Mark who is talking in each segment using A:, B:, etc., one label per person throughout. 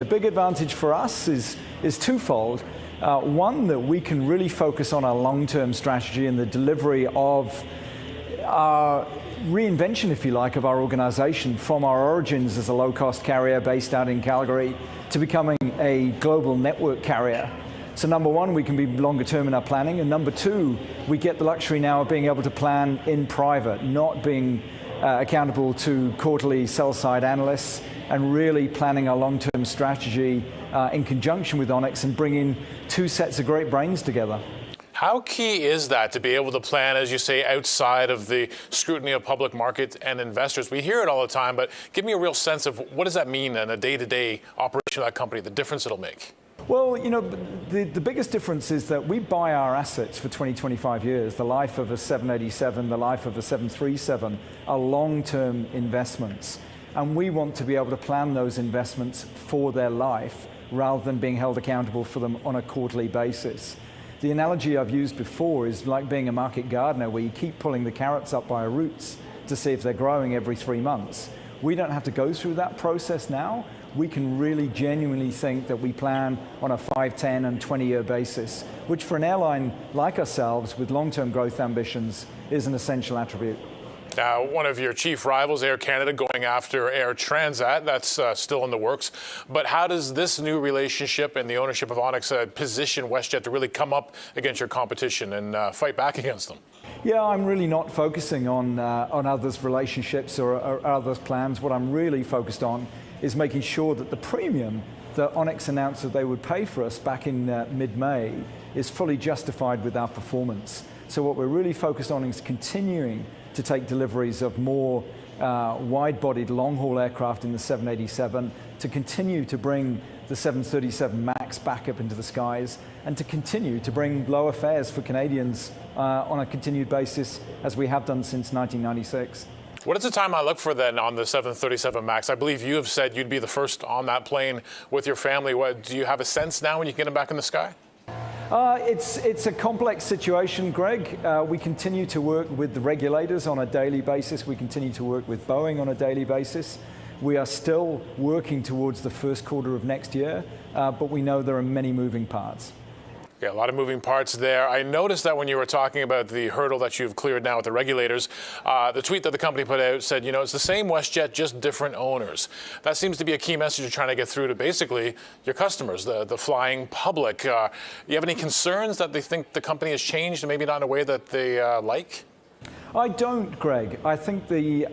A: The big advantage for us is twofold. One, that we can really focus on our long-term strategy and the delivery of our reinvention, if you like, of our organization from our origins as a low-cost carrier based out in Calgary to becoming a global network carrier. So number one, we can be longer term in our planning, and number two, we get the luxury now of being able to plan in private, not being accountable to quarterly sell-side analysts, and really planning our long-term strategy in conjunction with Onex and bringing two sets of great brains together.
B: How key is that to be able to plan, as you say, outside of the scrutiny of public markets and investors? We hear it all the time, but give me a real sense of what does that mean in a day-to-day operation of that company, the difference it'll make?
A: Well, you know, the biggest difference is that we buy our assets for 20, 25 years. The life of a 787, the life of a 737 are long-term investments. And we want to be able to plan those investments for their life rather than being held accountable for them on a quarterly basis. The analogy I've used before is like being a market gardener where you keep pulling the carrots up by roots to see if they're growing every 3 months. We don't have to go through that process now. We can really genuinely think that we plan on a 5, 10, and 20-year basis, which for an airline like ourselves with long-term growth ambitions is an essential attribute.
B: Now, one of your chief rivals, Air Canada, going after Air Transat, that's still in the works. But how does this new relationship and the ownership of Onex position WestJet to really come up against your competition and fight back against them?
A: Yeah, I'm really not focusing on others' relationships or others' plans. What I'm really focused on is making sure that the premium that Onex announced that they would pay for us back in mid-May is fully justified with our performance. So what we're really focused on is continuing to take deliveries of more wide-bodied long-haul aircraft in the 787, to continue to bring the 737 MAX back up into the skies, and to continue to bring lower fares for Canadians on a continued basis as we have done since 1996.
B: What is the time I look for then on the 737 MAX? I believe you have said you'd be the first on that plane with your family. Do you have a sense now when you get them back in the sky?
A: It's a complex situation, Greg. We continue to work with the regulators on a daily basis. We continue to work with Boeing on a daily basis. We are still working towards the first quarter of next year, but we know there are many moving parts.
B: Yeah, a lot of moving parts there. I noticed that when you were talking about the hurdle that you've cleared now with the regulators, the tweet that the company put out said, you know, it's the same WestJet, just different owners. That seems to be a key message you're trying to get through to basically your customers, the flying public. You have any concerns that they think the company has changed and maybe not in a way that they like?
A: I don't, Greg. I think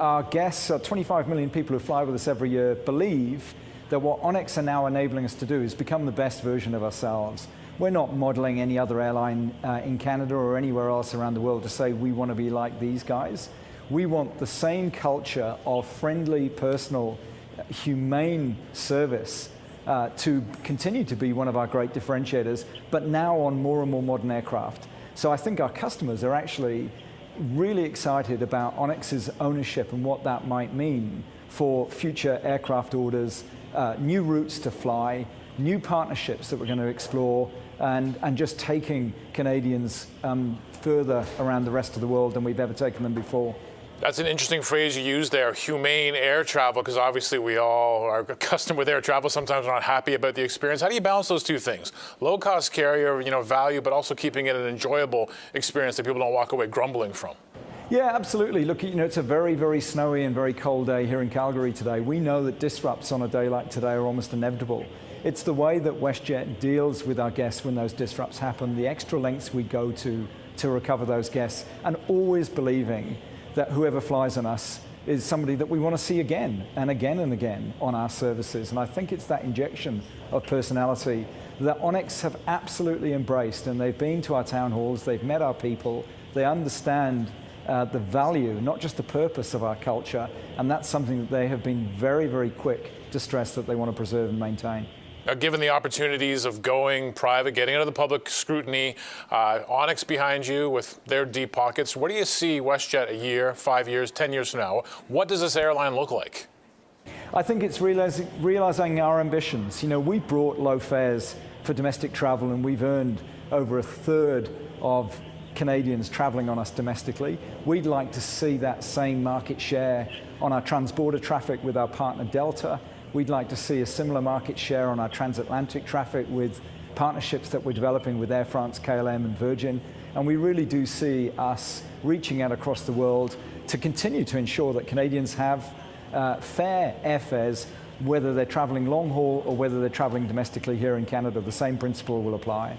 A: our guests, 25 million people who fly with us every year, believe that what Onex are now enabling us to do is become the best version of ourselves. We're not modeling any other airline in Canada or anywhere else around the world to say we want to be like these guys. We want the same culture of friendly, personal, humane service to continue to be one of our great differentiators, but now on more and more modern aircraft. So I think our customers are actually really excited about Onex's ownership and what that might mean for future aircraft orders, new routes to fly, new partnerships that we're going to explore, and just taking Canadians further around the rest of the world than we've ever taken them before.
B: That's an interesting phrase you use there, humane air travel, because obviously we all are accustomed with air travel. Sometimes we're not happy about the experience. How do you balance those two things? Low-cost carrier, value, but also keeping it an enjoyable experience that people don't walk away grumbling from.
A: Yeah, absolutely. Look, it's a very, very snowy and very cold day here in Calgary today. We know that disrupts on a day like today are almost inevitable. It's the way that WestJet deals with our guests when those disrupts happen, the extra lengths we go to recover those guests, and always believing that whoever flies on us is somebody that we want to see again and again and again on our services. And I think it's that injection of personality that Onex have absolutely embraced, and they've been to our town halls, they've met our people, they understand the value, not just the purpose of our culture, and that's something that they have been very, very quick to stress that they want to preserve and maintain.
B: Now, given the opportunities of going private, getting out of the public scrutiny, Onex behind you with their deep pockets, where do you see WestJet a year, 5 years, 10 years from now? What does this airline look like?
A: I think it's realizing our ambitions. We brought low fares for domestic travel, and we've earned over a third of Canadians traveling on us domestically. We'd like to see that same market share on our transborder traffic with our partner Delta. We'd like to see a similar market share on our transatlantic traffic with partnerships that we're developing with Air France, KLM, and Virgin. And we really do see us reaching out across the world to continue to ensure that Canadians have fair airfares, whether they're traveling long haul or whether they're traveling domestically here in Canada. The same principle will apply.